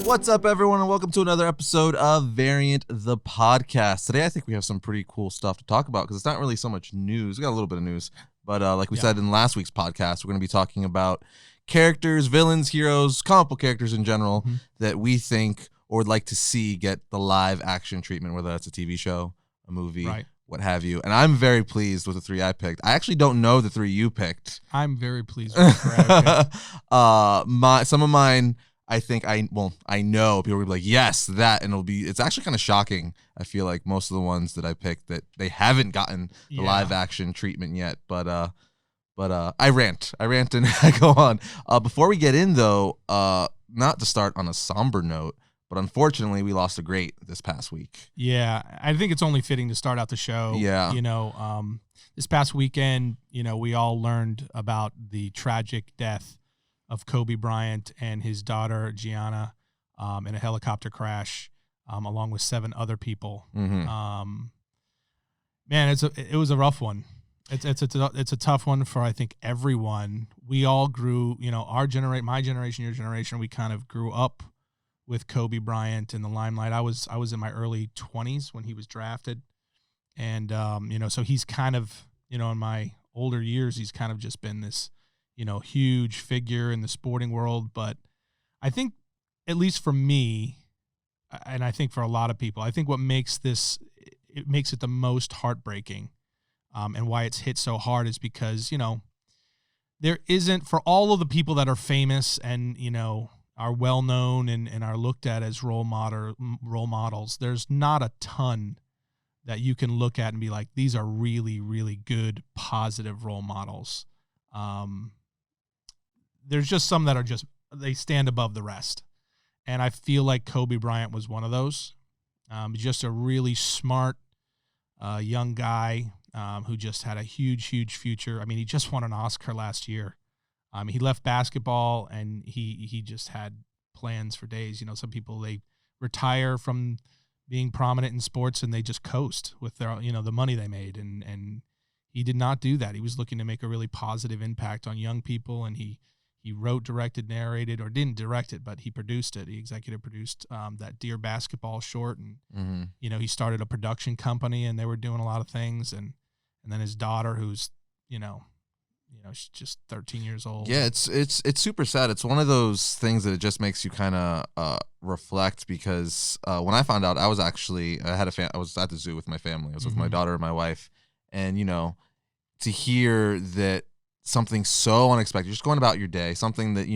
What's up, everyone, and welcome to another episode of Variant the Podcast. Today, I think we have some pretty cool stuff to talk about because it's not really so much news. We got a little bit of news, but like we said in last week's podcast, we're going to be talking about characters, villains, heroes, comic book characters in general that we think or would like to see get the live action treatment, whether that's a TV show, a movie, what have you. And I'm very pleased with the three I picked. I actually don't know the three you picked. I'm very pleased with the three I picked. Some of mine, I think I know people will be like, yes, that, and it's actually kind of shocking. I feel like most of the ones that I picked that they haven't gotten the live action treatment yet, but I rant and I go on. Before we get in though, not to start on a somber note, but unfortunately we lost a great this past week. Yeah, I think it's only fitting to start out the show. Yeah. This past weekend, we all learned about the tragic death of Kobe Bryant and his daughter Gianna in a helicopter crash, along with 7 other people. Man, it was a rough one. It's a tough one for I think everyone. We all grew, our generation, my generation, your generation. We kind of grew up with Kobe Bryant in the limelight. I was in my early 20s when he was drafted, and so he's kind of in my older years, he's kind of just been this huge figure in the sporting world. But I think, at least for me, and I think for a lot of people, I think what makes it the most heartbreaking, and why it's hit so hard is because, there isn't, for all of the people that are famous and, are well known and are looked at as role models, there's not a ton that you can look at and be like, these are really, really good, positive role models. There's just some that are they stand above the rest. And I feel like Kobe Bryant was one of those. Just a really smart young guy who just had a huge, huge future. I mean, he just won an Oscar last year. He left basketball and he just had plans for days. Some people, they retire from being prominent in sports and they just coast with their, the money they made. And he did not do that. He was looking to make a really positive impact on young people. And he wrote, directed, narrated, or didn't direct it, but he produced it. He executive produced that Dear Basketball short. And, he started a production company and they were doing a lot of things. And then his daughter, who's, she's just 13 years old. Yeah, it's super sad. It's one of those things that it just makes you kind of reflect, because when I found out, I was at the zoo with my family. I was with my daughter and my wife, and to hear that something so unexpected, just going about your day, something that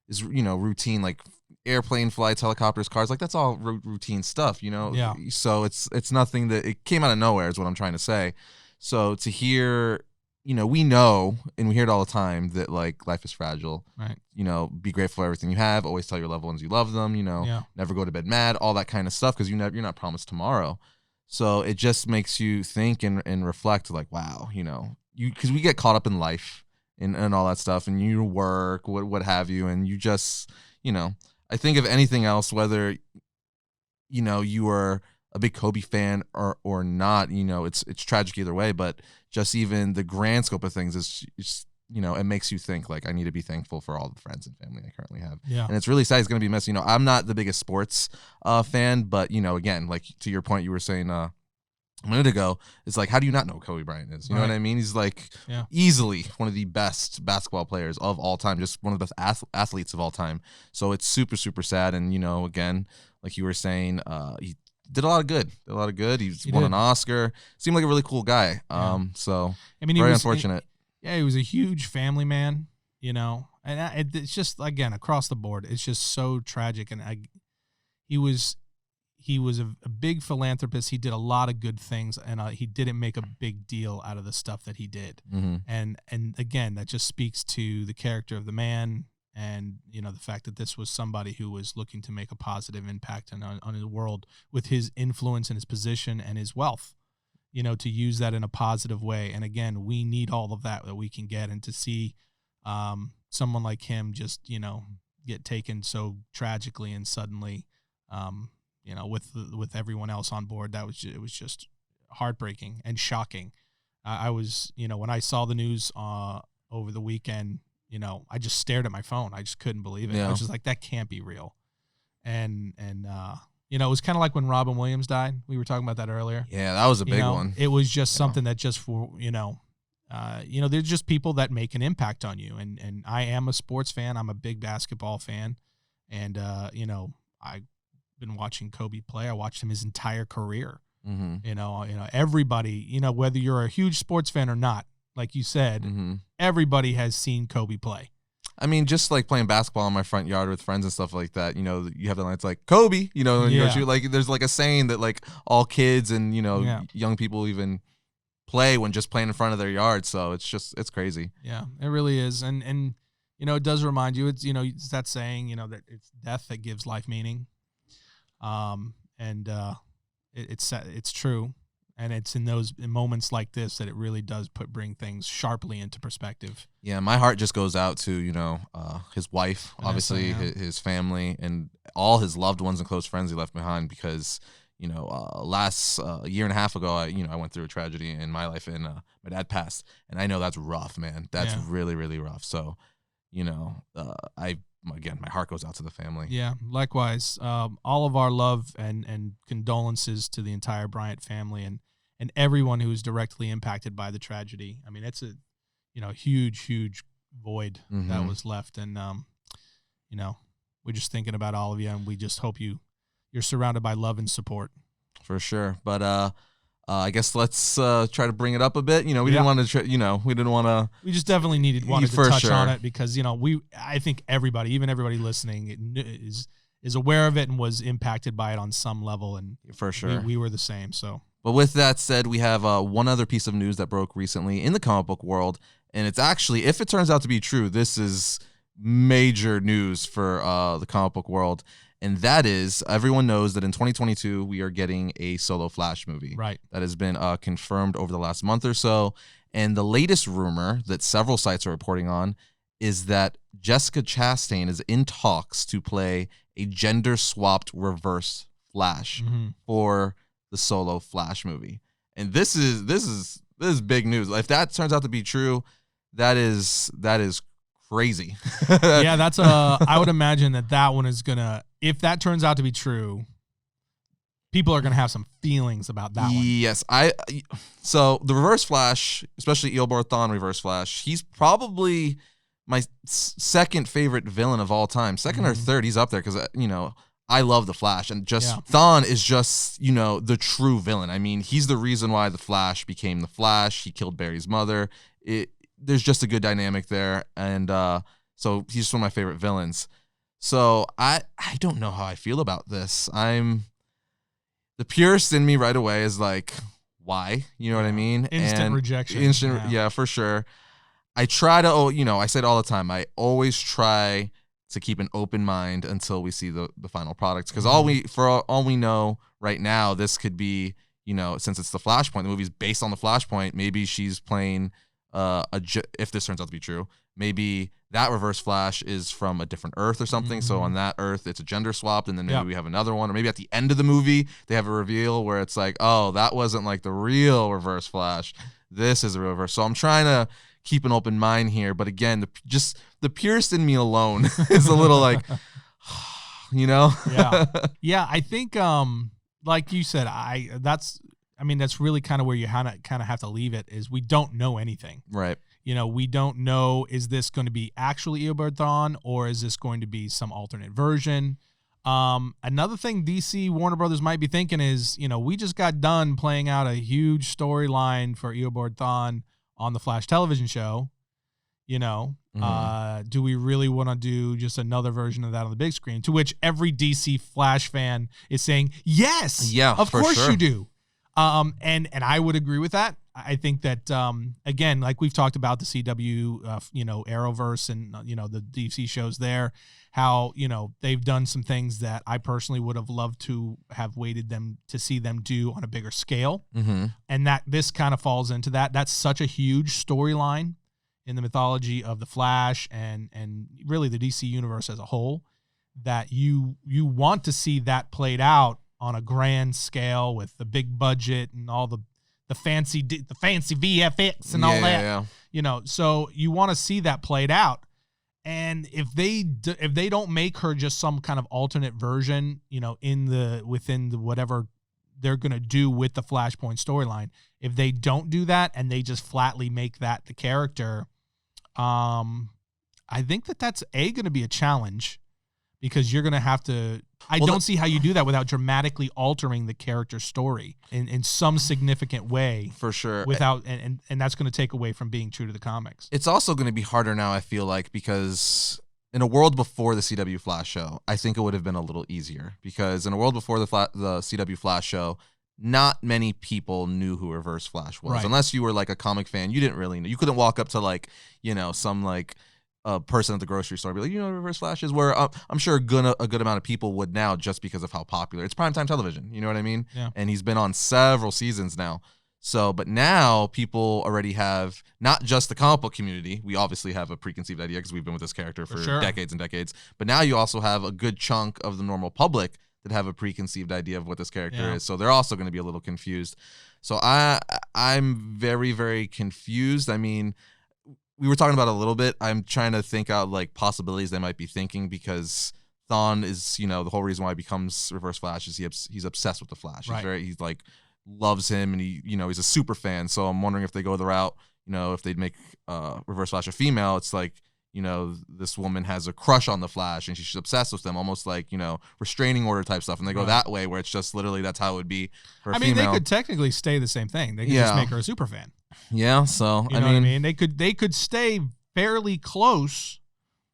is routine, like airplane flights, helicopters, cars, like that's all routine stuff, Yeah. So it's nothing that it came out of nowhere, is what I'm trying to say. So to hear, we know, and we hear it all the time, that like life is fragile. Right. Be grateful for everything you have. Always tell your loved ones you love them. Never go to bed mad. All that kind of stuff, because you're not promised tomorrow. So it just makes you think and reflect, like, wow, because we get caught up in life and all that stuff, and your work, what have you, and you just, I think if anything else, whether you are a big Kobe fan or not, it's tragic either way, but just even the grand scope of things is it makes you think, like, I need to be thankful for all the friends and family I currently have. Yeah. And it's really sad. He's going to be missed. I'm not the biggest sports fan, but again, like to your point, you were saying a minute ago, it's like, how do you not know who Kobe Bryant is? You know what I mean? He's like easily one of the best basketball players of all time, just one of the best athletes of all time. So it's super, super sad. And, again, like you were saying, he did a lot of good. He won an Oscar. Seemed like a really cool guy. So I mean, very unfortunate. He was a huge family man, and it's just, again, across the board, it's just so tragic. And he was a big philanthropist. He did a lot of good things, and he didn't make a big deal out of the stuff that he did. And again, that just speaks to the character of the man, and the fact that this was somebody who was looking to make a positive impact on the world with his influence and his position and his wealth, to use that in a positive way. And again, we need all of that we can get, and to see someone like him just get taken so tragically and suddenly, with everyone else on board, it was just heartbreaking and shocking. I was, when I saw the news over the weekend, I just stared at my phone. I just couldn't believe it. I was just like, that can't be real. and you know, it was kind of like when Robin Williams died. We were talking about that earlier. Yeah, that was a big one. It was just something that just for, there's just people that make an impact on you. And I am a sports fan. I'm a big basketball fan. And, I've been watching Kobe play. I watched him his entire career. Mm-hmm. Everybody, whether you're a huge sports fan or not, like you said, mm-hmm. everybody has seen Kobe play. I mean, just like playing basketball in my front yard with friends and stuff like that, you have the lines like Kobe, and you go shoot, like there's like a saying that like all kids and, young people even play when just playing in front of their yard. So it's crazy. Yeah, it really is. And it does remind you, it's that saying, that it's death that gives life meaning. It's true. And it's in moments like this that it really does bring things sharply into perspective. Yeah, my heart just goes out to, his wife, obviously, his family, and all his loved ones and close friends he left behind because, last year and a half ago, I went through a tragedy in my life and my dad passed. And I know that's rough, man. That's really, really rough. So, again, my heart goes out to the family. Yeah, likewise. All of our love and condolences to the entire Bryant family and everyone who was directly impacted by the tragedy. I mean, it's a huge, huge void mm-hmm. that was left. And, we're just thinking about all of you, and we just hope you're surrounded by love and support. For sure. But I guess let's try to bring it up a bit. We didn't want to. We just definitely wanted to touch on it because I think everybody listening is aware of it and was impacted by it on some level, and for sure we were the same. So, but with that said, we have one other piece of news that broke recently in the comic book world, and it's actually, if it turns out to be true, this is major news for the comic book world. And that is, everyone knows that in 2022, we are getting a solo Flash movie. Right. That has been confirmed over the last month or so. And the latest rumor that several sites are reporting on is that Jessica Chastain is in talks to play a gender-swapped reverse Flash mm-hmm. for the solo Flash movie. And this is big news. If that turns out to be true, that is crazy. Yeah, that's I would imagine that one is gonna, if that turns out to be true, people are gonna have some feelings about that one. Yes, so the Reverse Flash, especially Eobard Thawne Reverse Flash, he's probably my second favorite villain of all time. Second mm-hmm. or third, he's up there because I love the Flash, and Thawne is just the true villain. I mean, he's the reason why the Flash became the Flash. He killed Barry's mother. There's just a good dynamic there, and so he's one of my favorite villains. So I don't know how I feel about this. The purist in me right away is like, why? You know what I mean? Instant rejection. Yeah, for sure. I try to, I say it all the time. I always try to keep an open mind until we see the final product, because mm-hmm. all we know right now, this could be, since it's the Flashpoint, the movie's based on the Flashpoint. Maybe she's playing. If this turns out to be true, maybe that Reverse Flash is from a different Earth or something. Mm-hmm. So on that Earth, it's a gender swapped, and then maybe we have another one, or maybe at the end of the movie they have a reveal where it's like, oh, that wasn't like the real Reverse Flash. This is a reverse. So I'm trying to keep an open mind here, but again, the purist in me alone is a little like, yeah. I think, like you said, that's really kind of where you kind of have to leave it, is we don't know anything. Right. We don't know, is this going to be actually Eobard Thawne, or is this going to be some alternate version? Another thing DC Warner Brothers might be thinking is, we just got done playing out a huge storyline for Eobard Thawne on the Flash television show. Mm-hmm. Do we really want to do just another version of that on the big screen? To which every DC Flash fan is saying, yes, of course sure. you do. And I would agree with that. I think that, again, like we've talked about the CW, Arrowverse and, the DC shows there, how, they've done some things that I personally would have loved to have waited them to see them do on a bigger scale. Mm-hmm. And that this kind of falls into that. That's such a huge storyline in the mythology of the Flash and really the DC universe as a whole, that you want to see that played out on a grand scale with the big budget and all the fancy VFX and all that. Yeah. So you want to see that played out. And if they don't make her just some kind of alternate version, you know, within the whatever they're going to do with the Flashpoint storyline, if they don't do that and they just flatly make that the character, I think that's going to be a challenge, because you're going to have to, I don't see how you do that without dramatically altering the character story in some significant way. For sure. Without, and that's going to take away from being true to the comics. It's also going to be harder now, I feel like, because in a world before the CW Flash show, I think it would have been a little easier, because in a world before the CW Flash show, not many people knew who Reverse Flash was. Right. Unless you were like a comic fan, you didn't really know. You couldn't walk up to like, you know, some like a person at the grocery store and be like, you know what Reverse Flash is? Where I'm sure a good amount of people would now, just because of how popular. It's primetime television, you know what I mean? Yeah. And he's been on several seasons now. So, but now people already have not just the comic book community. We obviously have a preconceived idea because we've been with this character for decades and decades. But now you also have a good chunk of the normal public that have a preconceived idea of what this character is. So they're also going to be a little confused. So I'm very, very confused. I mean, we were talking about it a little bit. I'm trying to think out like possibilities they might be thinking, because Thawne is, you know, the whole reason why he becomes Reverse Flash is he's obsessed with the Flash. Right. He's like loves him, and he's a super fan. So I'm wondering if they go the route, you know, if they'd make Reverse Flash a female, it's like, you know, this woman has a crush on the Flash and she's obsessed with them, almost like, you know, restraining order type stuff. And they go that way, where it's just literally that's how it would be for a female. They could technically stay the same thing. They could just make her a super fan. Yeah, so you know what I mean? They could stay fairly close.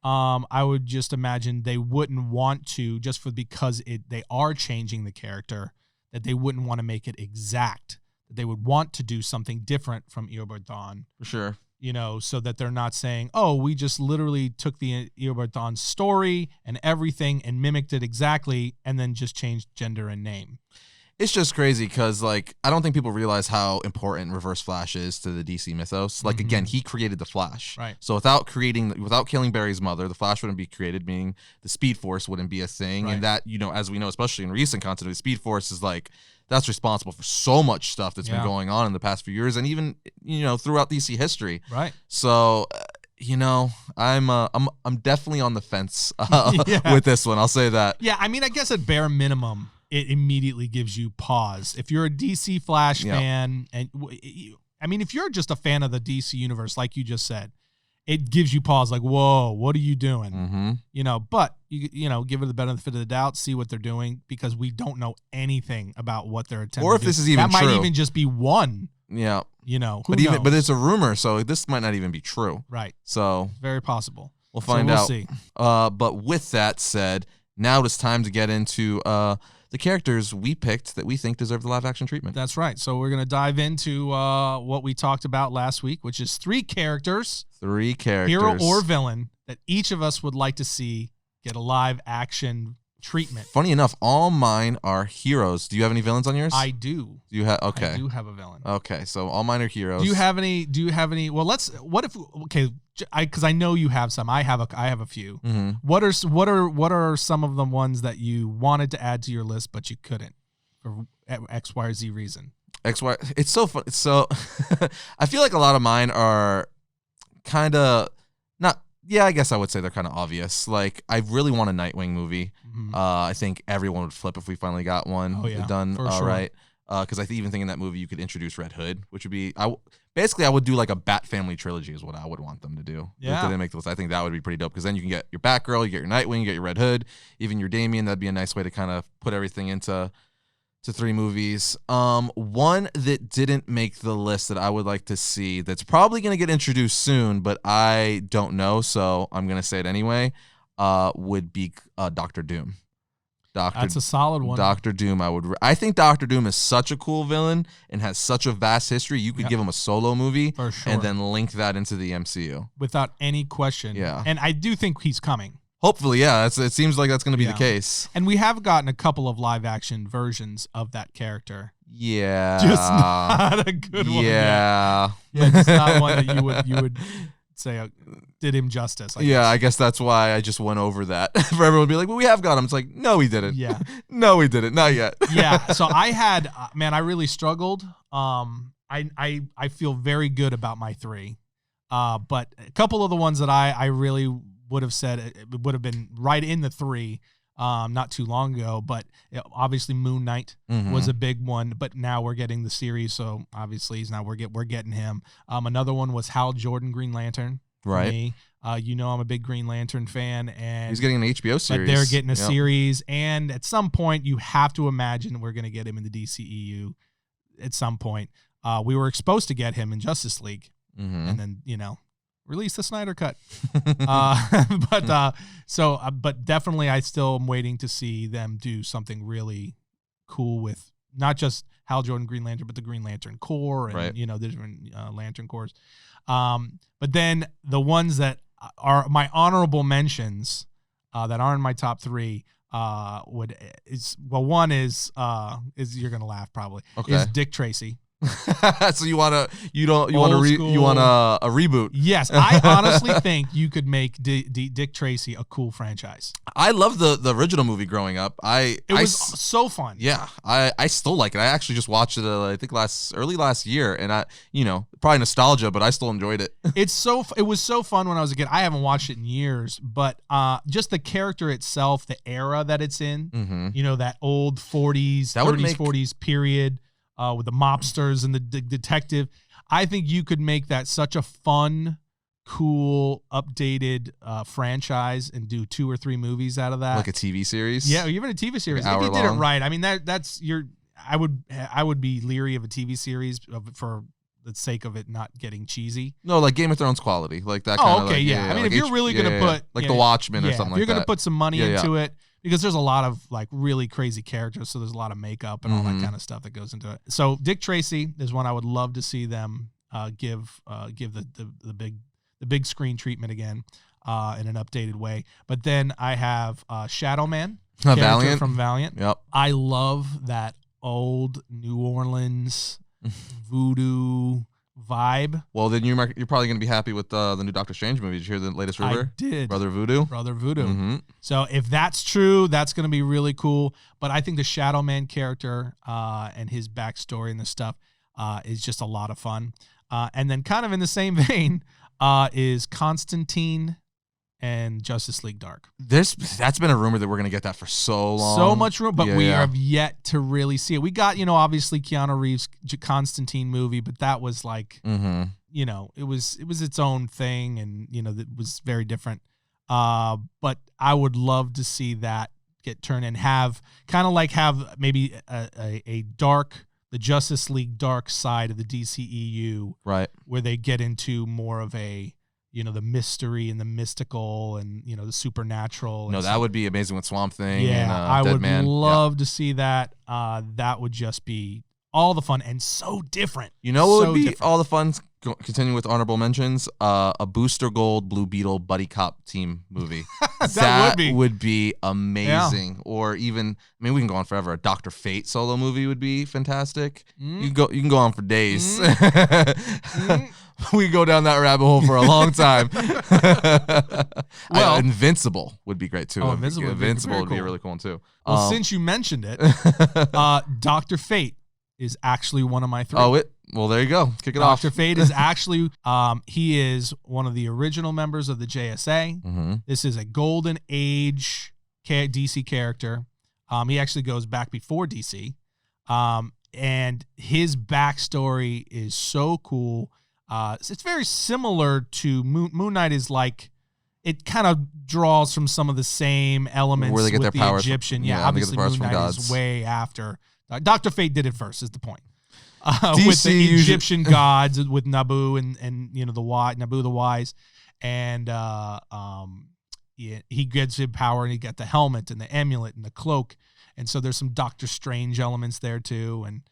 I would just imagine they wouldn't want to, just because they are changing the character, that they wouldn't want to make it exact. That they would want to do something different from Eobard Thawne. For sure. You know, so that they're not saying, oh, we just literally took the Eobard Thawne story and everything and mimicked it exactly, and then just changed gender and name. It's just crazy because, like, I don't think people realize how important Reverse Flash is to the DC mythos. Like, again, he created the Flash. Right. So without killing Barry's mother, the Flash wouldn't be created, meaning the Speed Force wouldn't be a thing. Right. And that, you know, as we know, especially in recent continuity, Speed Force is like, that's responsible for so much stuff that's been going on in the past few years, and even, you know, throughout DC history. Right. So, you know, I'm definitely on the fence with this one. I'll say that. Yeah, I mean, I guess at bare minimum, it immediately gives you pause. If you're a DC Flash fan, and I mean, if you're just a fan of the DC universe, like you just said, it gives you pause. Like, whoa, what are you doing? Mm-hmm. You know, but you know, give it the benefit of the doubt, see what they're doing, because we don't know anything about what they're attempting. Or if this is even that true. might even just be one. Yeah. You know, but it's a rumor, so this might not even be true. Right. So very possible. We'll find out. See. But with that said, now it's time to get into the characters we picked that we think deserve the live action treatment. That's right. So we're going to dive into what we talked about last week, which is 3 characters. 3 characters. Hero or villain that each of us would like to see get a live action treatment. Funny enough, all mine are heroes. Do you have any villains on yours? I do. Do you have? Okay. I do have a villain. Okay, so all mine are heroes. Do you have any? Well, because I know you have some. I have a few. Mm-hmm. What are some of the ones that you wanted to add to your list but you couldn't for X, Y, or Z reason? XY. It's so fun. So I feel like a lot of mine are kind of not. Yeah, I guess I would say they're kind of obvious. Like, I really want a Nightwing movie. Mm-hmm. I think everyone would flip if we finally got one done sure. right. Because I even think in that movie you could introduce Red Hood, which would be basically I would do like a Bat Family trilogy is what I would want them to do. Yeah, if they didn't make the list. I think that would be pretty dope, because then you can get your Batgirl, you get your Nightwing, you get your Red Hood, even your Damian. That'd be a nice way to kind of put everything into 3 movies. One that didn't make the list that I would like to see, that's probably going to get introduced soon, but I don't know, so I'm going to say it anyway, would be Dr. Doom. That's a solid one. Dr. Doom, I think Dr. Doom is such a cool villain and has such a vast history. You could give him a solo movie for sure, and then link that into the MCU. Without any question. Yeah. And I do think he's coming. Hopefully, yeah. It seems like that's going to be the case. And we have gotten a couple of live action versions of that character. Yeah. Just not a good one. Yeah. Yeah, just not one that you would say did him justice. I guess that's why I just went over that. For everyone to be like, well, we have got him. It's like, no, we didn't. Yeah. No, we didn't. Not yet. Yeah. So I had, I really struggled. I feel very good about my 3. But a couple of the ones that I really would have said it would have been right in the 3 not too long ago. But obviously Moon Knight was a big one. But now we're getting the series, so obviously we're getting him. Another one was Hal Jordan, Green Lantern. Right. Me. I'm a big Green Lantern fan, and he's getting an HBO series. But they're getting a series, and at some point you have to imagine we're going to get him in the DCEU. At some point, we were supposed to get him in Justice League, and then release the Snyder Cut. But definitely, I still am waiting to see them do something really cool with not just Hal Jordan Green Lantern, but the Green Lantern Corps and the different Lantern Corps. But then the ones that are my honorable mentions that aren't in my top 3 one is you're gonna laugh probably. Okay. Is Dick Tracy. So you want a reboot? Yes, I honestly think you could make Dick Tracy a cool franchise. I love the original movie growing up. It was so fun. Yeah, I still like it. I actually just watched it I think early last year, and probably nostalgia, but I still enjoyed it. It was so fun when I was a kid. I haven't watched it in years, but just the character itself, the era that it's in, that old 40s, 40s period. With the mobsters and the detective. I think you could make that such a fun, cool, updated franchise and do 2 or 3 movies out of that. Like a TV series? Yeah, even a TV series. If you did it right. I mean, I would be leery of a TV series for the sake of it not getting cheesy. No, like Game of Thrones quality. Like that kind of okay, yeah. I mean, if you're really going to put... Like The Watchmen or something like that. If you're going to put some money into it, because there's a lot of like really crazy characters, so there's a lot of makeup and all that kind of stuff that goes into it. So Dick Tracy is one I would love to see them give the big screen treatment again in an updated way. But then I have Shadow Man, Valiant from Valiant. Yep, I love that old New Orleans voodoo vibe. Well, then you're probably going to be happy with the new Doctor Strange movie. Did you hear the latest rumor? I did. Brother Voodoo. So if that's true, that's going to be really cool. But I think the Shadow Man character and his backstory and the stuff is just a lot of fun. And then kind of in the same vein is Constantine and Justice League Dark. That's been a rumor that we're going to get that for so long. So much room, but we have yet to really see it. We got, obviously Keanu Reeves' Constantine movie, but that was like, it was its own thing, and, it was very different. But I would love to see that get turned and have maybe a dark, the Justice League Dark side of the DCEU, right, where they get into more of a, the mystery and the mystical and, the supernatural. No, that would be amazing with Swamp Thing. Yeah, and, I Dead would Man. love to see that. That would just be all the fun and so different. What would be all the fun? Continuing with honorable mentions, a Booster Gold Blue Beetle buddy cop team movie. that would be amazing. Yeah. Or even, we can go on forever. A Dr. Fate solo movie would be fantastic. You can go on for days. We can go down that rabbit hole for a long time. Well, Invincible would be great too. Invincible would be a really cool one too. Well, since you mentioned it, Dr. Fate is actually one of my 3. Well, there you go. Kick it off. Dr. Fate is actually, he is one of the original members of the JSA. This is a golden age DC character. He actually goes back before DC. And his backstory is so cool. It's very similar to Moon Knight. Is like, it kind of draws from some of the same elements where they get with their powers Egyptian. From, obviously Moon Knight is way after. Dr. Fate did it first, is the point. With the Egyptian gods, with Nabu and Nabu the Wise, and he gets his power, and he got the helmet and the amulet and the cloak, and so there's some Doctor Strange elements there too. And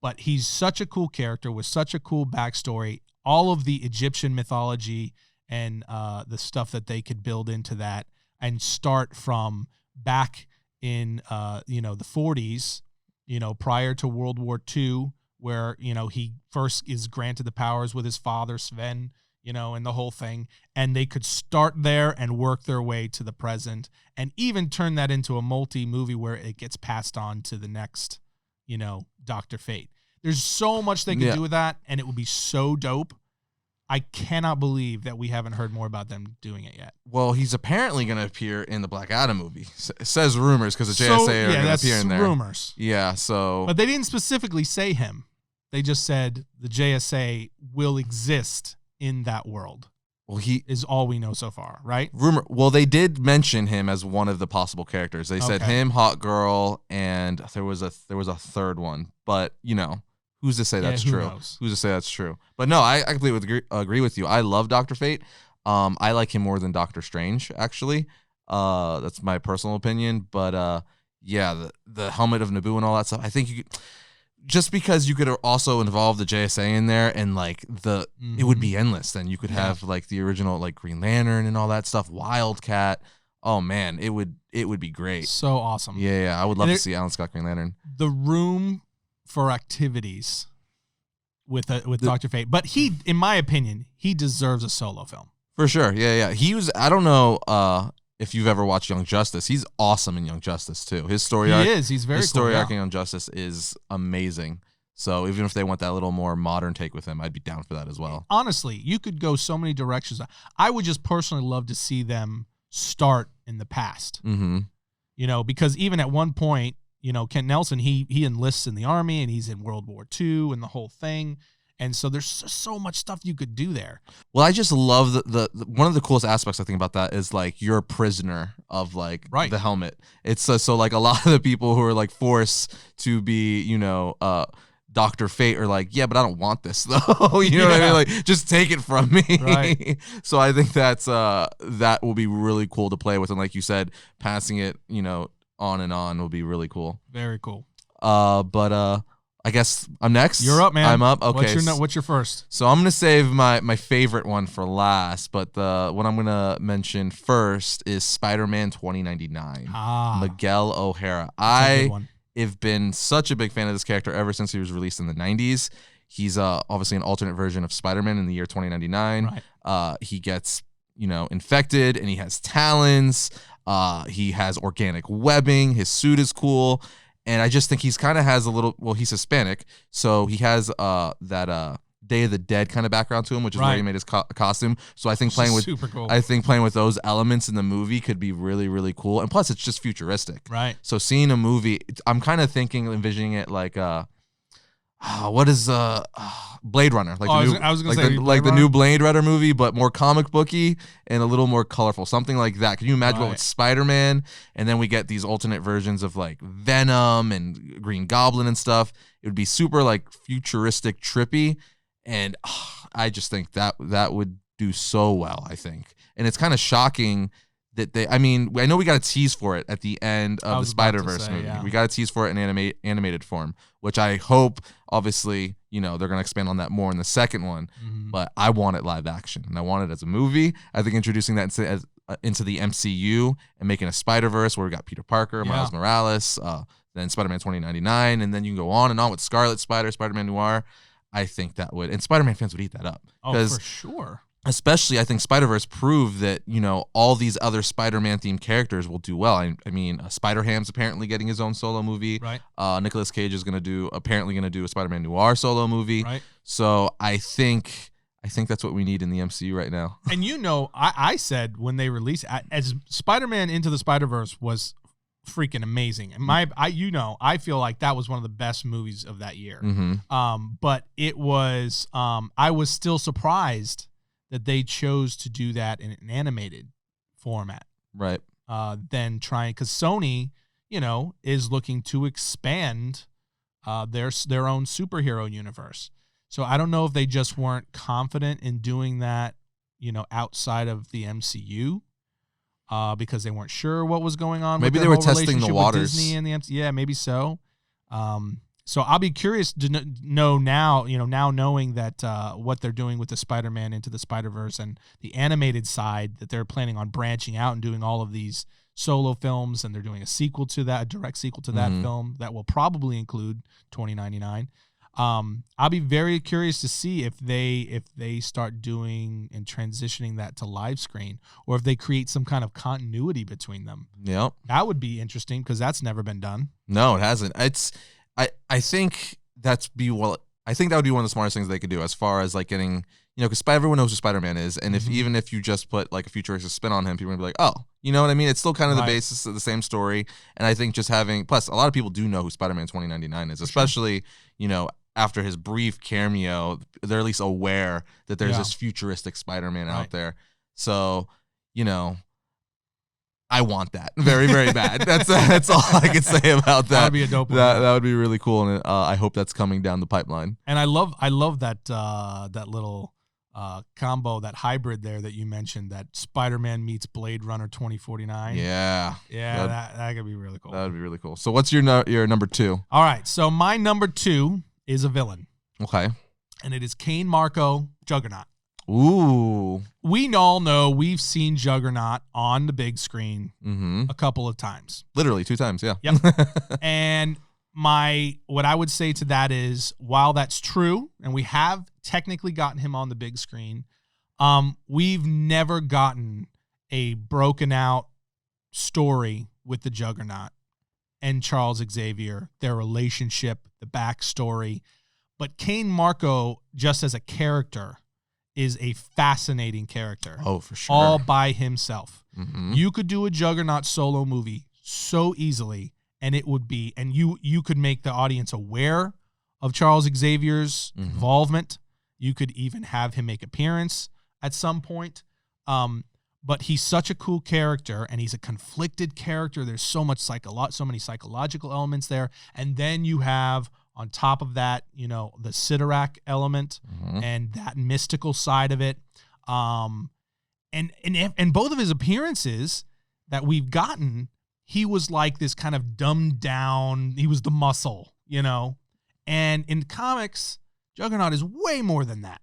but he's such a cool character with such a cool backstory. All of the Egyptian mythology and the stuff that they could build into that, and start from back in the 40s. Prior to World War II, where, he first is granted the powers with his father, Sven, and the whole thing. And they could start there and work their way to the present, and even turn that into a multi-movie where it gets passed on to the next, Dr. Fate. There's so much they could do with that, and it would be so dope. I cannot believe that we haven't heard more about them doing it yet. Well, he's apparently going to appear in the Black Adam movie. It says rumors because the JSA are going to appear in there. Rumors. Yeah, so. But they didn't specifically say him. They just said the JSA will exist in that world. Well, he is all we know so far, right? Rumor. Well, they did mention him as one of the possible characters. They said him, Hawk Girl, and there was a third one. But who's to say that's true? Knows? Who's to say that's true? But no, I completely agree with you. I love Dr. Fate. I like him more than Doctor Strange, actually. That's my personal opinion. But yeah, the helmet of Naboo and all that stuff. I think you could, just because you could also involve the JSA in there, and like it would be endless. Then you could have like the original like Green Lantern and all that stuff, Wildcat. Oh man, it would be great. So awesome. Yeah, I would love to see Alan Scott Green Lantern. The room for activities with Dr. Fate, but he, in my opinion, he deserves a solo film for sure. Yeah. He was. I don't know if you've ever watched Young Justice. He's awesome in Young Justice too. His story arc. He's very his story arc in Young Justice is amazing. So even if they want that little more modern take with him, I'd be down for that as well. Honestly, you could go so many directions. I would just personally love to see them start in the past. Mm-hmm. Because even at one point, Kent Nelson, he enlists in the Army and he's in World War II and the whole thing. And so there's so much stuff you could do there. Well, I just love the one of the coolest aspects I think about that is like you're a prisoner of like the helmet. It's so like a lot of the people who are like forced to be, Dr. Fate are like, yeah, but I don't want this though. You know what I mean? Like, just take it from me. Right. So I think that will be really cool to play with. And like you said, passing it, on and on will be really cool. Very cool. But I guess I'm next. You're up, man. I'm up. Okay. What's your first? So I'm gonna save my favorite one for last, but the one I'm gonna mention first is Spider-Man 2099. Miguel O'Hara. I have been such a big fan of this character ever since he was released in the 90s. He's obviously an alternate version of Spider-Man in the year 2099. Right. He gets infected and he has talons. He has organic webbing. His suit is cool. And I just think he's kind of has a little, well, he's Hispanic, so he has that Day of the Dead kind of background to him, which is where he made his costume. So I think playing with those elements in the movie could be really, really cool. And plus, it's just futuristic. Right. So seeing a movie, I'm kind of envisioning it like what is Blade Runner? Like the new Blade Runner movie, but more comic booky and a little more colorful, something like that. Can you imagine what with Spider-Man? And then we get these alternate versions of like Venom and Green Goblin and stuff. It would be super like futuristic, trippy, and I just think that would do so well. I think, and it's kind of shocking that I know we got a tease for it at the end of the Spider-Verse movie. Yeah. We got a tease for it in animated form, which I hope, obviously, they're going to expand on that more in the second one. Mm-hmm. But I want it live action, and I want it as a movie. I think introducing that into the MCU and making a Spider-Verse where we got Peter Parker, Miles Morales, then Spider-Man 2099, and then you can go on and on with Scarlet Spider, Spider-Man Noir. I think that would, and Spider-Man fans would eat that up. Oh, for sure. Especially, I think Spider-Verse proved that, all these other Spider-Man themed characters will do well. I mean, Spider-Ham's apparently getting his own solo movie. Right. Nicolas Cage is apparently going to do a Spider-Man Noir solo movie. Right. So I think that's what we need in the MCU right now. And I said when they released as Spider-Man Into the Spider-Verse was freaking amazing. And I feel like that was one of the best movies of that year. Mm-hmm. But it was I was still surprised that they chose to do that in an animated format. Right. Then trying, because Sony, is looking to expand their own superhero universe. So I don't know if they just weren't confident in doing that, outside of the MCU, because they weren't sure what was going on. Maybe they were testing the waters. Disney and the MCU. Yeah, maybe so. So I'll be curious to know now, now knowing that what they're doing with the Spider-Man Into the Spider-Verse and the animated side, that they're planning on branching out and doing all of these solo films, and they're doing a direct sequel to that film that will probably include 2099. I'll be very curious to see if they start doing and transitioning that to live screen, or if they create some kind of continuity between them. Yep. That would be interesting because that's never been done. No, it hasn't. I think I think that would be one of the smartest things they could do as far as like getting, because everyone knows who Spider-Man is. And even if you just put like a futuristic spin on him, people are gonna be like, oh, you know what I mean? It's still kind of the basis of the same story. And I think just plus a lot of people do know who Spider-Man 2099 is, especially, after his brief cameo, they're at least aware that there's this futuristic Spider-Man out there. So, I want that very, very bad. That's all I can say about that. That'd be a dope one. That would be really cool, and I hope that's coming down the pipeline. And I love that little combo, that hybrid there that you mentioned, that Spider-Man meets Blade Runner 2049. Yeah, that could be really cool. That would be really cool. So what's your number 2? All right, so my number 2 is a villain. Okay, and it is Cain Marko, Juggernaut. Ooh. We all know we've seen Juggernaut on the big screen a couple of times. Literally 2 times, yeah. Yep. And what I would say to that is, while that's true, and we have technically gotten him on the big screen, we've never gotten a broken out story with the Juggernaut and Charles Xavier, their relationship, the backstory. But Cain Marko, just as a character, is a fascinating character. Oh, for sure. All by himself. You could do a Juggernaut solo movie so easily, and it would be, and you could make the audience aware of Charles Xavier's involvement. You could even have him make appearance at some point. But he's such a cool character, and he's a conflicted character. There's so many psychological elements there. And then you have, on top of that, the Sidorak element and that mystical side of it. And both of his appearances that we've gotten, he was like this kind of dumbed down, he was the muscle, And in comics, Juggernaut is way more than that,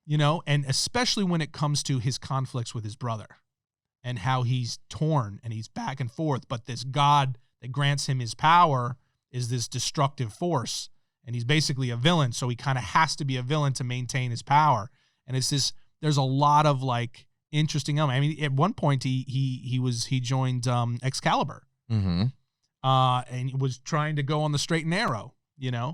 and especially when it comes to his conflicts with his brother and how he's torn and he's back and forth. But this God that grants him his power is this destructive force, and he's basically a villain, so he kind of has to be a villain to maintain his power. And it's this, there's a lot of like interesting element. I mean, at one point he joined Excalibur, and was trying to go on the straight and narrow,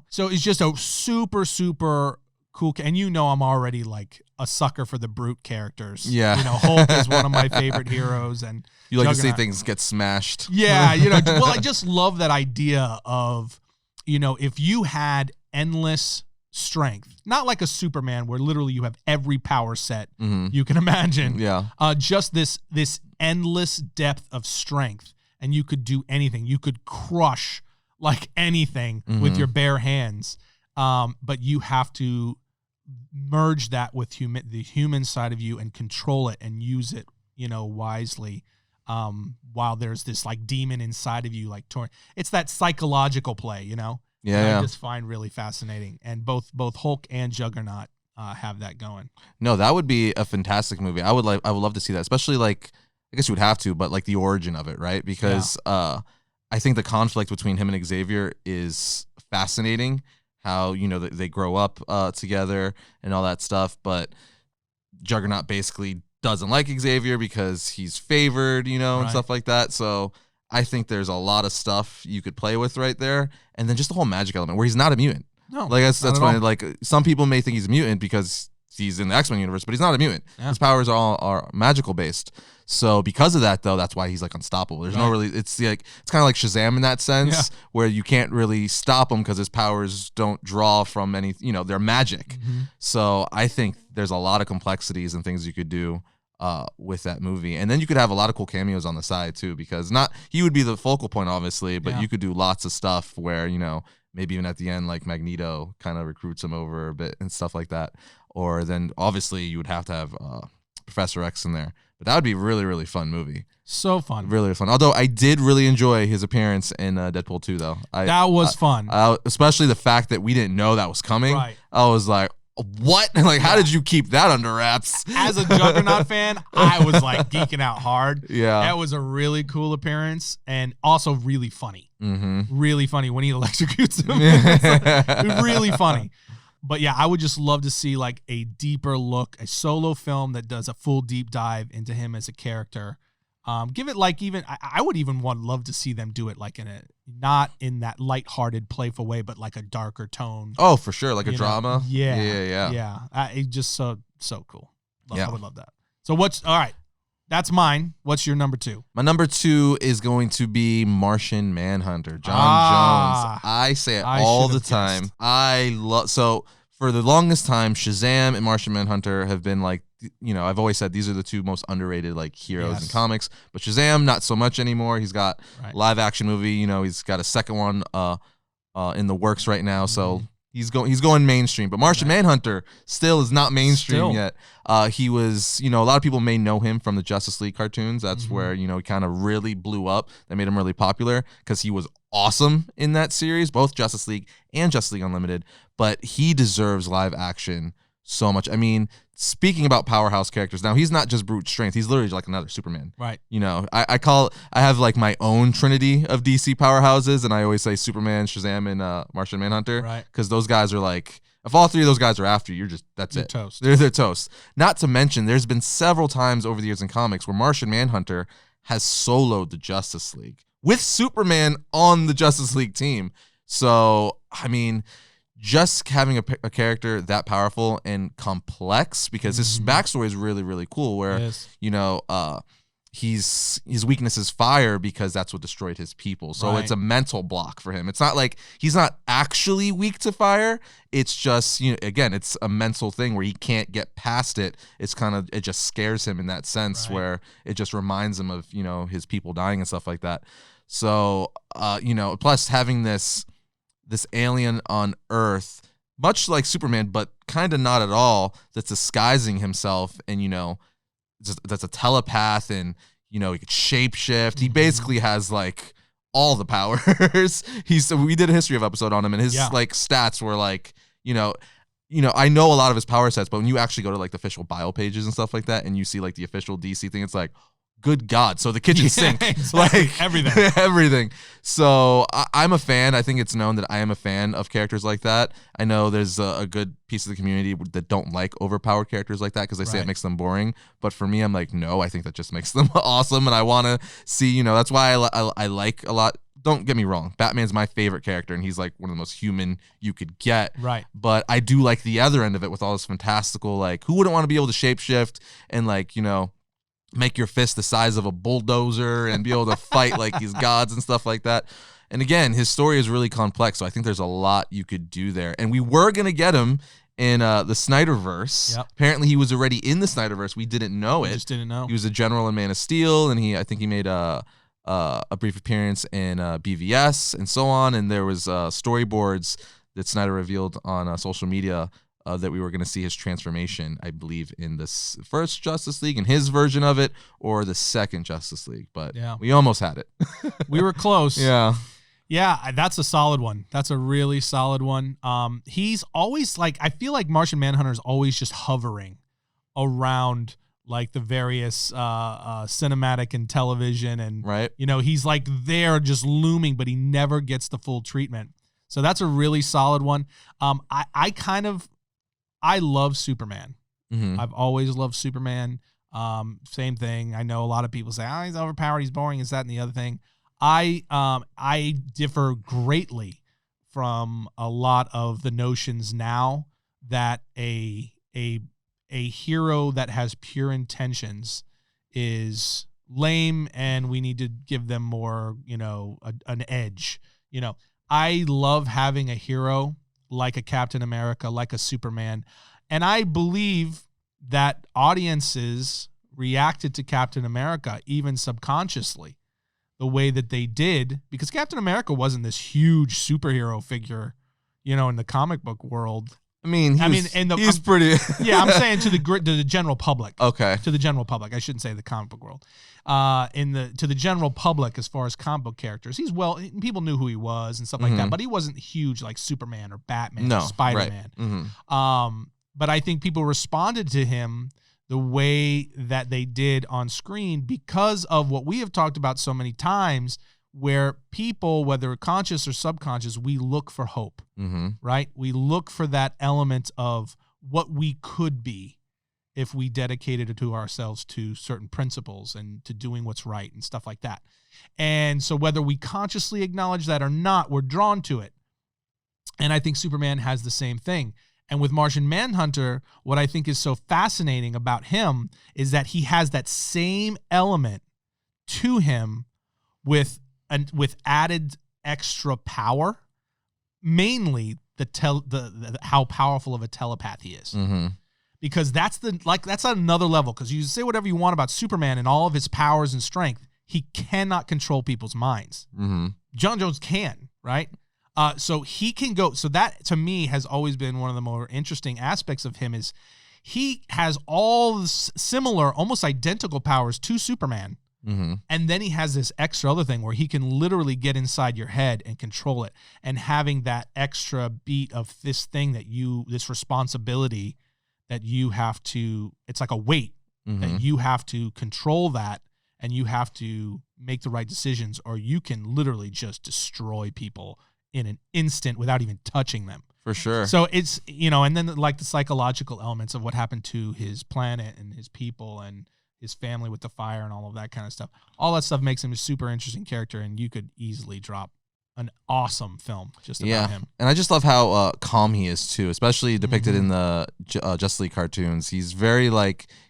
So it's just a super, super cool. And I'm already like a sucker for the brute characters. Yeah. Hulk is one of my favorite heroes, and you like Juggernaut. To see things get smashed. Yeah, well, I just love that idea of, if you had endless strength, not like a Superman where literally you have every power set you can imagine. Yeah. Just this endless depth of strength, and you could do anything. You could crush like anything with your bare hands. But you have to merge that with the human side of you and control it and use it, wisely. While there's this like demon inside of you, like torn. It's that psychological play, Yeah. I just find really fascinating. And both Hulk and Juggernaut have that going. No, that would be a fantastic movie. I would love to see that, especially like, I guess you would have to, but like the origin of it, right? Because I think the conflict between him and Xavier is fascinating. How, they grow up together and all that stuff, but Juggernaut basically doesn't like Xavier because he's favored, and stuff like that. So I think there's a lot of stuff you could play with right there. And then just the whole magic element where he's not a mutant. No, like that's funny. Like some people may think he's a mutant because he's in the X-Men universe, but he's not a mutant. Yeah. His powers are magical based. So because of that, though, that's why he's like unstoppable. There's no really, it's kind of like Shazam in that sense, where you can't really stop him because his powers don't draw from any, they're magic. So I think there's a lot of complexities and things you could do with that movie. And then you could have a lot of cool cameos on the side too, because he would be the focal point, obviously, but you could do lots of stuff where, maybe even at the end, like Magneto kind of recruits him over a bit and stuff like that. Or then obviously you would have to have Professor X in there. But that would be a really, really fun movie. So fun. Really fun. Although I did really enjoy his appearance in Deadpool 2, though. That was fun. Especially the fact that we didn't know that was coming. Right. I was like, what? Like, how did you keep that under wraps? As a Juggernaut fan, I was like geeking out hard. Yeah. That was a really cool appearance and also really funny. Really funny when he electrocutes him. It's really funny. But yeah, I would just love to see like a deeper look, a solo film that does a full deep dive into him as a character. Give it like even I would even love to see them do it like not in that lighthearted, playful way, but like a darker tone. Oh, for sure, like a drama. Yeah. It just so cool. I would love that. So all right? That's mine. What's your number 2? My number 2 is going to be Martian Manhunter, John Jones. I say it all the time. So for the longest time, Shazam and Martian Manhunter have been like, I've always said these are the 2 most underrated like heroes in comics. But Shazam, not so much anymore. He's got live action movie. He's got a second one in the works right now. So he's going mainstream. But Martian Manhunter still is not mainstream yet. He was, a lot of people may know him from the Justice League cartoons. That's where, he kind of really blew up. That made him really popular because he was awesome in that series, both Justice League and Justice League Unlimited. But he deserves live action so much. I mean, speaking about powerhouse characters, now he's not just brute strength. He's literally like another Superman. Right. I have like my own trinity of DC powerhouses, and I always say Superman, Shazam, and Martian Manhunter. Right. Because those guys are like, if all 3 of those guys are after you, that's it. Toast. They're toast. Not to mention, there's been several times over the years in comics where Martian Manhunter has soloed the Justice League with Superman on the Justice League team. So, I mean, just having a character that powerful and complex, because his backstory is really, really cool, where, his weakness is fire because that's what destroyed his people. So it's a mental block for him. It's not like he's not actually weak to fire. It's just, again, it's a mental thing where he can't get past it. It's it just scares him in that sense, where it just reminds him of, his people dying and stuff like that. So, plus having this alien on Earth, much like Superman, but kind of not at all, that's disguising himself and, that's a telepath, and he could shapeshift. He basically has like all the powers. We did a history of episode on him, and his like stats were like, I know a lot of his power sets, but when you actually go to like the official bio pages and stuff like that, and you see like the official DC thing, it's like, good God. So the kitchen sink, exactly. like everything. So I'm a fan. I think it's known that I am a fan of characters like that. I know there's a good piece of the community that don't like overpowered characters like that because they say it makes them boring. But for me, I'm like, no, I think that just makes them awesome. And I want to see, that's why I like a lot. Don't get me wrong. Batman's my favorite character, and he's like one of the most human you could get. Right. But I do like the other end of it with all this fantastical, like, who wouldn't want to be able to shapeshift and like, make your fist the size of a bulldozer and be able to fight like these gods and stuff like that. And again, his story is really complex, so I think there's a lot you could do there. And we were going to get him in the Snyderverse. Yep. Apparently he was already in the Snyderverse. We didn't know it. Just didn't know. He was a general in Man of Steel, and I think he made a brief appearance in BVS and so on. And there was storyboards that Snyder revealed on social media that we were going to see his transformation, I believe, in this first Justice League, in his version of it, or the second Justice League. But we almost had it. We were close. Yeah, that's a solid one. That's a really solid one. He's always like, I feel like Martian Manhunter is always just hovering around like the various cinematic and television, and he's like there just looming, but he never gets the full treatment. So that's a really solid one. I love Superman. I've always loved Superman. Same thing. I know a lot of people say, he's overpowered, he's boring, is that and the other thing. I differ greatly from a lot of the notions now that a hero that has pure intentions is lame and we need to give them more, an edge. I love having a hero like a Captain America, like a Superman. And I believe that audiences reacted to Captain America, even subconsciously, the way that they did, because Captain America wasn't this huge superhero figure, in the comic book world. He's pretty. Yeah, I'm saying to the general public. Okay. To the general public. I shouldn't say the comic book world. To the general public, as far as comic book characters, people knew who he was and stuff like that, but he wasn't huge like Superman or Batman or Spider-Man. Right. But I think people responded to him the way that they did on screen because of what we have talked about so many times, where people, whether conscious or subconscious, we look for hope, right? We look for that element of what we could be if we dedicated it to ourselves to certain principles and to doing what's right and stuff like that. And so whether we consciously acknowledge that or not, we're drawn to it. And I think Superman has the same thing. And with Martian Manhunter, what I think is so fascinating about him is that he has that same element to him with added extra power, mainly the how powerful of a telepath he is. Mm-hmm. Because that's another level. Because you say whatever you want about Superman and all of his powers and strength, he cannot control people's minds. Mm-hmm. John Jones can, right? So he can go. So that to me has always been one of the more interesting aspects of him is he has all similar, almost identical powers to Superman. Mm-hmm. And then he has this extra other thing where he can literally get inside your head and control it. And having that extra beat of this thing this responsibility that you have to, it's like a weight that you have to control that, and you have to make the right decisions, or you can literally just destroy people in an instant without even touching them. For sure. So it's, and then like the psychological elements of what happened to his planet and his people and his family with the fire and all of that kind of stuff. All that stuff makes him a super interesting character, and you could easily drop an awesome film just about him. And I just love how calm he is too, especially depicted in the Justice League cartoons. He's very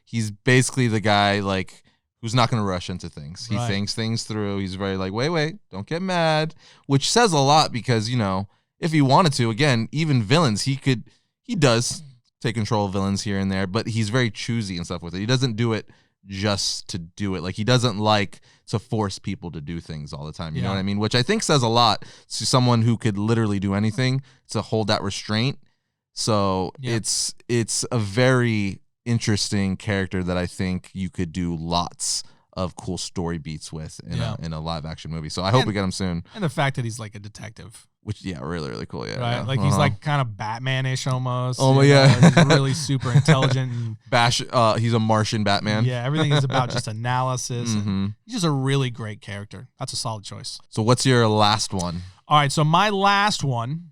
he's basically the guy who's not going to rush into things. He thinks things through. He's very wait, don't get mad, which says a lot because, if he wanted to, again, even villains, he does take control of villains here and there, but he's very choosy and stuff with it. He doesn't do it just to do it. He doesn't like to force people to do things all the time. You know what I mean? Which I think says a lot to someone who could literally do anything, to hold that restraint. So it's a very interesting character that I think you could do lots of cool story beats with in a live action movie. So I hope we get him soon. And the fact that he's like a detective. Which, really, really cool. Yeah. Right. He's kind of Batman-ish almost. Oh, yeah. He's really super intelligent. And, he's a Martian Batman. Yeah. Everything is about just analysis. And he's just a really great character. That's a solid choice. So what's your last one? All right. So my last one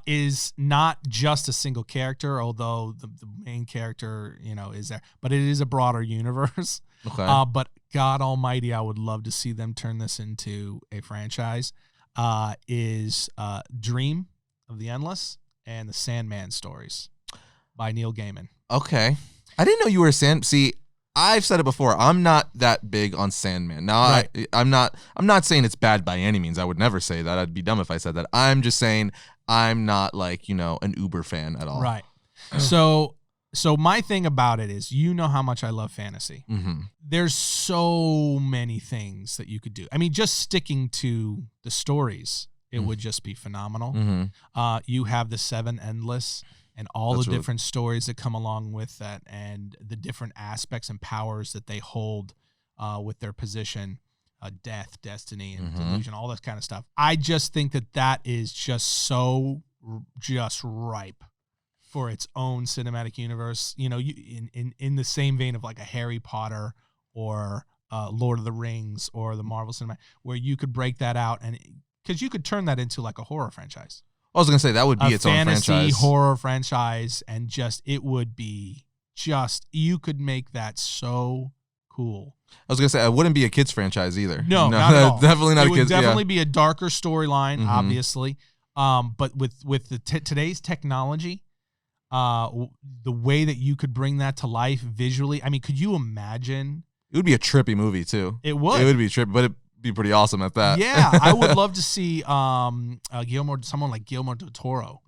is not just a single character, although the main character, is there. But it is a broader universe. Okay. But God almighty, I would love to see them turn this into a franchise. Is Dream of the Endless and the Sandman stories by Neil Gaiman. Okay. I didn't know you were a See, I've said it before. I'm not that big on Sandman. Now, I'm not saying it's bad by any means. I would never say that. I'd be dumb if I said that. I'm just saying I'm not an Uber fan at all. Right. So my thing about it is, how much I love fantasy. Mm-hmm. There's so many things that you could do. I mean, just sticking to the stories, it would just be phenomenal. Mm-hmm. You have the Seven Endless and all the different stories that come along with that, and the different aspects and powers that they hold with their position, death, destiny, and delusion, all that kind of stuff. I just think that is just so ripe for its own cinematic universe, in the same vein of a Harry Potter or Lord of the Rings or the Marvel Cinematic, where you could break that out, and because you could turn that into a horror franchise. I was gonna say that would be its own franchise, fantasy horror franchise, and it would be you could make that so cool. I was gonna say it wouldn't be a kids franchise either. No, not at all. Definitely not a kids. It would definitely be a darker storyline, obviously. But with the today's technology. The way that you could bring that to life visually. I mean, could you imagine? It would be a trippy movie too. It would. It would be trippy, but it'd be pretty awesome at that. Yeah, I would love to see someone like Guillermo del Toro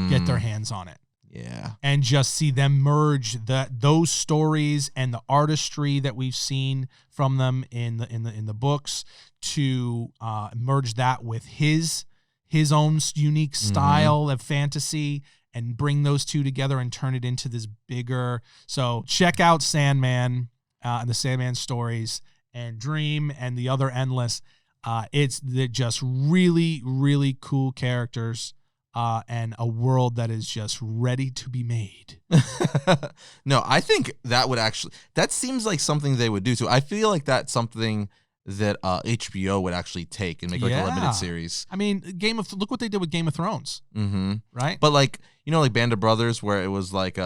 get their hands on it. Yeah. And just see them merge those stories and the artistry that we've seen from them in the books to merge that with his own unique style of fantasy, and bring those two together and turn it into this bigger. So check out Sandman and the Sandman stories, and Dream and the other Endless. They're just really, really cool characters and a world that is just ready to be made. No, I think that seems like something they would do too. I feel like that's something that HBO would actually take and make a limited series. I mean, look what they did with Game of Thrones. Mm-hmm. Right? But like Band of Brothers, where it was like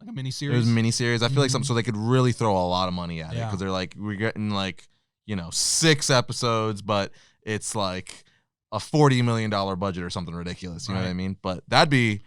Like a miniseries? It was a miniseries. I feel like something so they could really throw a lot of money at it because they're like, we're getting like, 6 episodes, but it's like a $40 million budget or something ridiculous. You know what I mean? But that'd be,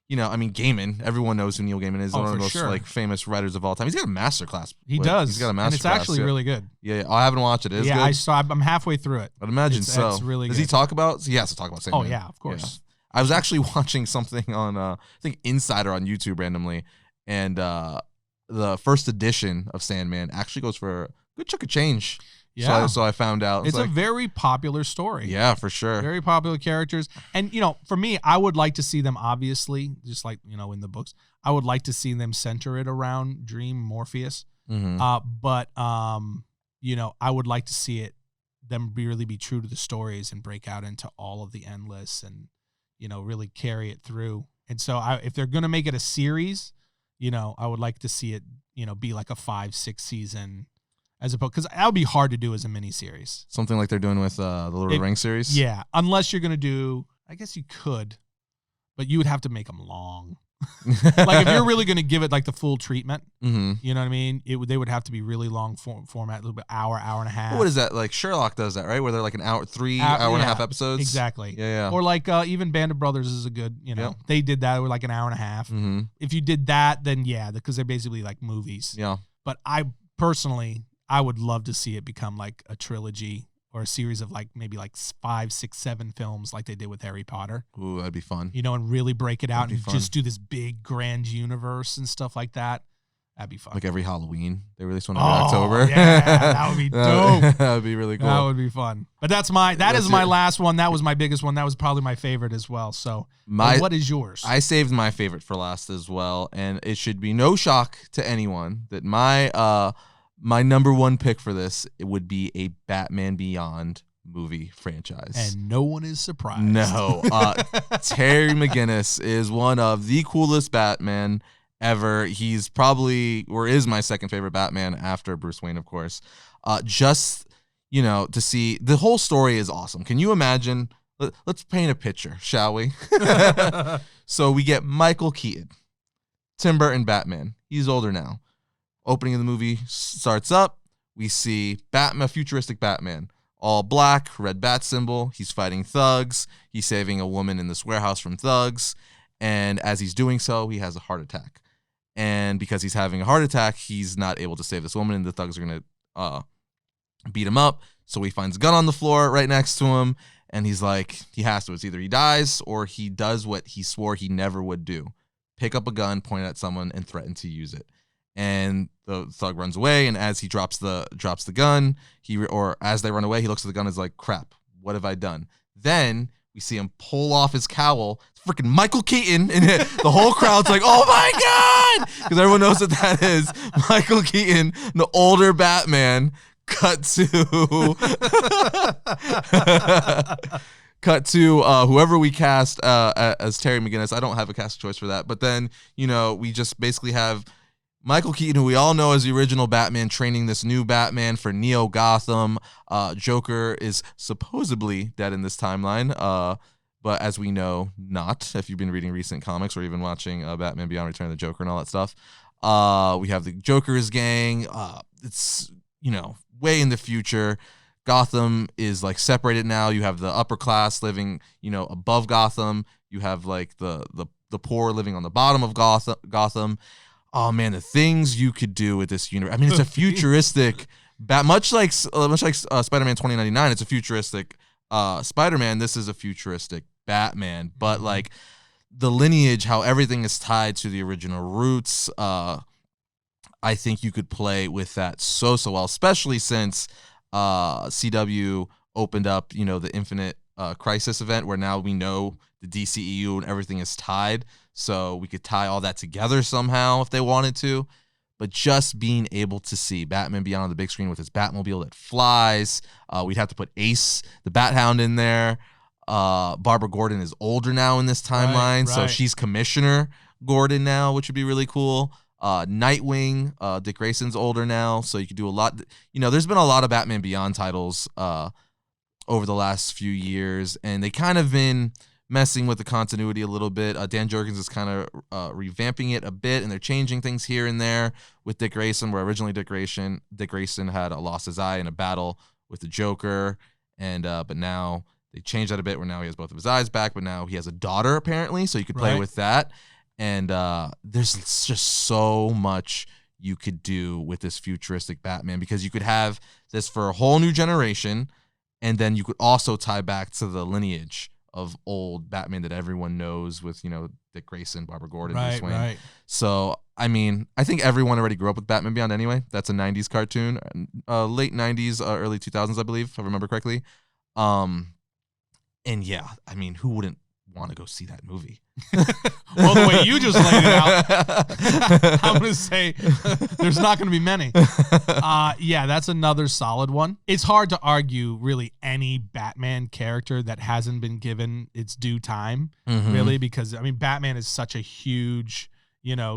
Gaiman. Everyone knows who Neil Gaiman is. One of the most like famous writers of all time. He's got a masterclass. He does. He's got a masterclass. And it's actually really good. Yeah, I haven't watched it. It is good? I'm halfway through it. I'd imagine so. It's really Does good. he talk about? He has to talk about Sandman. Oh yeah, of course. Yeah. I was actually watching something on I think Insider on YouTube randomly, and the first edition of Sandman actually goes for a good chunk of change. Yeah. So I found out. It's a very popular story. Yeah, for sure. Very popular characters. And, for me, I would like to see them, obviously, just like, in the books, I would like to see them center it around Dream Morpheus. Mm-hmm. But I would like to see them really be true to the stories and break out into all of the endless and, really carry it through. And so if they're going to make it a series, I would like to see it, be like a 5-6 season as opposed, because that would be hard to do as a miniseries. Something like they're doing with the Lord of the Rings series? Yeah, unless you're going to do, I guess you could, but you would have to make them long. Like if you're really going to give it like the full treatment, you know what I mean? They would have to be really long format, a little bit hour and a half. What is that? Like Sherlock does that, right? Where they're like an hour and a half episodes? Exactly. Yeah. Or like even Band of Brothers is a good, they did that with like an hour and a half. Mm-hmm. If you did that, then because they're basically like movies. Yeah. But I would love to see it become like a trilogy or a series of like maybe like 5, 6, 7 films like they did with Harry Potter. Ooh, that'd be fun. And really break it out and just do this big grand universe and stuff like that. That'd be fun. Like every Halloween, they release one every October. Yeah, that would be dope. That would be really cool. That would be fun. But that is my last one. That was my biggest one. That was probably my favorite as well. So what is yours? I saved my favorite for last as well, and it should be no shock to anyone that my number one pick for this, it would be a Batman Beyond movie franchise. And no one is surprised. No. Terry McGinnis is one of the coolest Batman ever. He's probably, or is my second favorite Batman after Bruce Wayne, of course. Just, to see, the whole story is awesome. Can you imagine? Let's paint a picture, shall we? So we get Michael Keaton, Tim Burton Batman. He's older now. Opening of the movie starts up. We see Batman, futuristic Batman, all black, red bat symbol. He's fighting thugs. He's saving a woman in this warehouse from thugs. And as he's doing so, he has a heart attack. And because he's having a heart attack, he's not able to save this woman, and the thugs are going to beat him up. So he finds a gun on the floor right next to him, and he's like, he has to. It's either he dies or he does what he swore he never would do. Pick up a gun, point it at someone, and threaten to use it. And the thug runs away, and as he drops the gun, as they run away, he looks at the gun and is like, crap, what have I done? Then we see him pull off his cowl. It's freaking Michael Keaton, and the whole crowd's like, oh my God! Because everyone knows what that is. Michael Keaton, the older Batman, cut to whoever we cast as Terry McGinnis. I don't have a cast choice for that. But then, we just basically have Michael Keaton, who we all know as the original Batman, training this new Batman for Neo Gotham. Joker is supposedly dead in this timeline, but as we know, not. If you've been reading recent comics or even watching Batman Beyond: Return of the Joker and all that stuff. We have the Joker's gang. It's, way in the future. Gotham is like separated now. You have the upper class living, above Gotham. You have like the poor living on the bottom of Gotham. Oh man, the things you could do with this universe. I mean, it's a futuristic, much like Spider-Man 2099. It's a futuristic Spider-Man. This is a futuristic Batman, but like the lineage, how everything is tied to the original roots. I think you could play with that so well, especially since CW opened up, the Infinite Crisis event, where now we know the DCEU and everything is tied. So we could tie all that together somehow if they wanted to. But just being able to see Batman Beyond on the big screen with his Batmobile that flies. We'd have to put Ace, the Bat-Hound, in there. Barbara Gordon is older now in this timeline, so she's Commissioner Gordon now, which would be really cool. Nightwing, Dick Grayson's older now, so you could do a lot. There's been a lot of Batman Beyond titles over the last few years, and they kind of been messing with the continuity a little bit. Dan Jurgens is kind of revamping it a bit, and they're changing things here and there with Dick Grayson, where originally Dick Grayson had lost his eye in a battle with the Joker, and but now they changed that a bit, where now he has both of his eyes back, but now he has a daughter apparently, so you could play with that. And there's just so much you could do with this futuristic Batman, because you could have this for a whole new generation, and then you could also tie back to the lineage of old Batman that everyone knows with, Dick Grayson, Barbara Gordon, Bruce Wayne. Right. So, I mean, I think everyone already grew up with Batman Beyond anyway. That's a 90s cartoon, late 90s, early 2000s, I believe, if I remember correctly. And yeah, I mean, who wouldn't want to go see that movie? Well, the way you just laid it out, I'm going to say there's not going to be many. Yeah, that's another solid one. It's hard to argue really any Batman character that hasn't been given its due time, really, because, I mean, Batman is such a huge,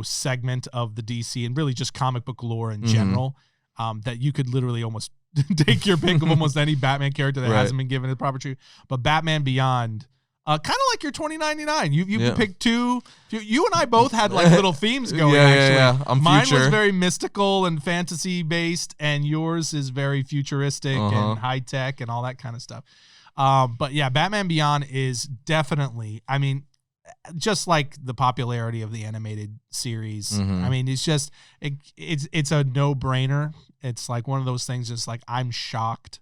segment of the DC and really just comic book lore in general, that you could literally almost take your pick of almost any Batman character that hasn't been given a proper treatment. But Batman Beyond, kind of like your 2099. You picked two. You and I both had like little themes going. Actually, Mine was very mystical and fantasy based, and yours is very futuristic and high tech and all that kind of stuff. But yeah, Batman Beyond is definitely. I mean, just like the popularity of the animated series. I mean, it's just it's a no brainer. It's like one of those things. Just like I'm shocked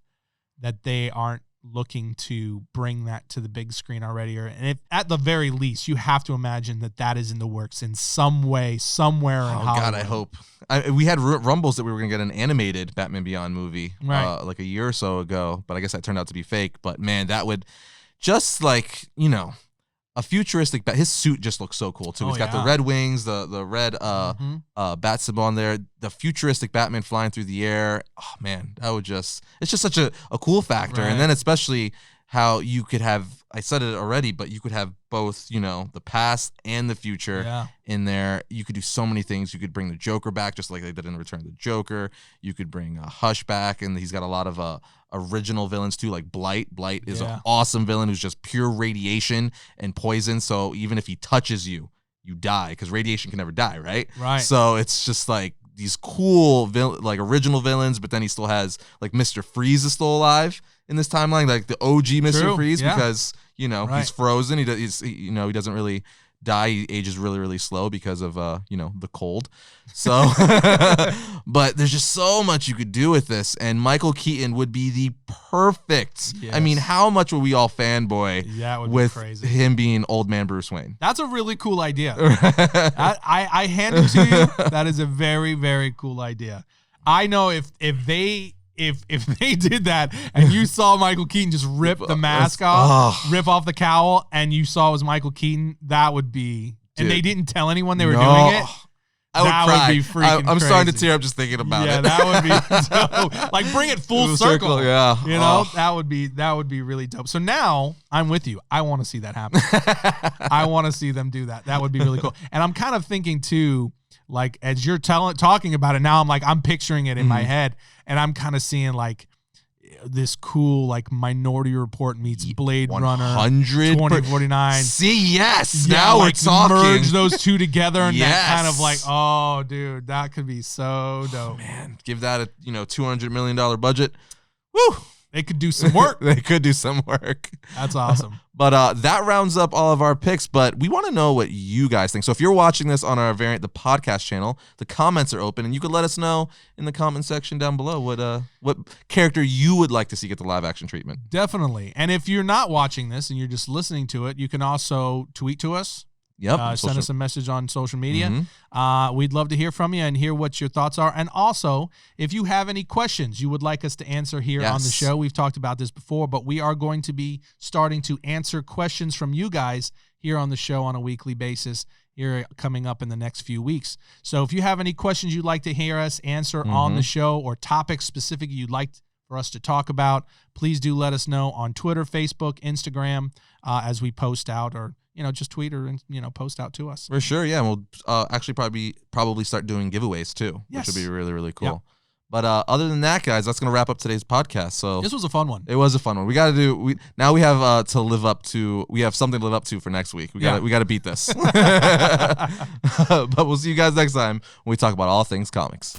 that they aren't looking to bring that to the big screen already, and if at the very least you have to imagine that is in the works in some way somewhere in Hollywood. God, I hope. We had rumbles that we were gonna get an animated Batman Beyond movie like a year or so ago, but I guess that turned out to be fake. But man, that would just like a futuristic his suit just looks so cool too. He's got the red wings, the red bat symbol on there, the futuristic Batman flying through the air. Oh man, it's just such a cool factor. And then especially how you could have, I said it already, but you could have both, the past and the future in there. You could do so many things. You could bring the Joker back just like they did in Return of the Joker. You could bring Hush back, and he's got a lot of original villains too, like Blight. Blight is an awesome villain who's just pure radiation and poison. So even if he touches you, you die, because radiation can never die, right? Right. So it's just like these cool like original villains, but then he still has like Mr. Freeze is still alive in this timeline, like the OG Mr. Freeze, because he's frozen. He doesn't really die. He ages really, really slow because of the cold. So but there's just so much you could do with this, and Michael Keaton would be the perfect. I mean, how much would we all fanboy with him being old man Bruce Wayne? That's a really cool idea. I hand it to you. That is a very, very cool idea. I know if they did that and you saw Michael Keaton just rip the mask off, rip off the cowl, and you saw it was Michael Keaton, that would be, and they didn't tell anyone they were doing it. That would be freaking I'm starting to tear up just thinking about it. Yeah, that would be dope. Like, bring it full circle. Yeah. That would be really dope. So now I'm with you. I want to see that happen. I want to see them do that. That would be really cool. And I'm kind of thinking too, like, as you're talking about it now, I'm picturing it in my head, and I'm kind of seeing like this cool like Minority Report meets Blade Runner 2049. See, yes, now we're talking. Merge those two together, and that kind of like, oh, dude, that could be so dope. Oh, man, give that a $200 million budget. Woo! They could do some work. They could do some work. That's awesome. But that rounds up all of our picks. But we want to know what you guys think. So if you're watching this on our the podcast channel, the comments are open, and you could let us know in the comment section down below what character you would like to see get the live action treatment. Definitely. And if you're not watching this and you're just listening to it, you can also tweet to us. Yep. Send us a message on social media. We'd love to hear from you and hear what your thoughts are. And also, if you have any questions you would like us to answer here on the show, we've talked about this before, but we are going to be starting to answer questions from you guys here on the show on a weekly basis here coming up in the next few weeks. So if you have any questions you'd like to hear us answer on the show, or topics specific you'd like for us to talk about, please do let us know on Twitter, Facebook, Instagram, as we post out, or just tweet or post out to us. For sure, yeah. We'll actually probably start doing giveaways too, which would be really, really cool. Yep. But other than that, guys, that's gonna wrap up today's podcast. So this was a fun one. It was a fun one. We got to do. We have to live up to. We have something to live up to for next week. We got to beat this. But we'll see you guys next time when we talk about all things comics.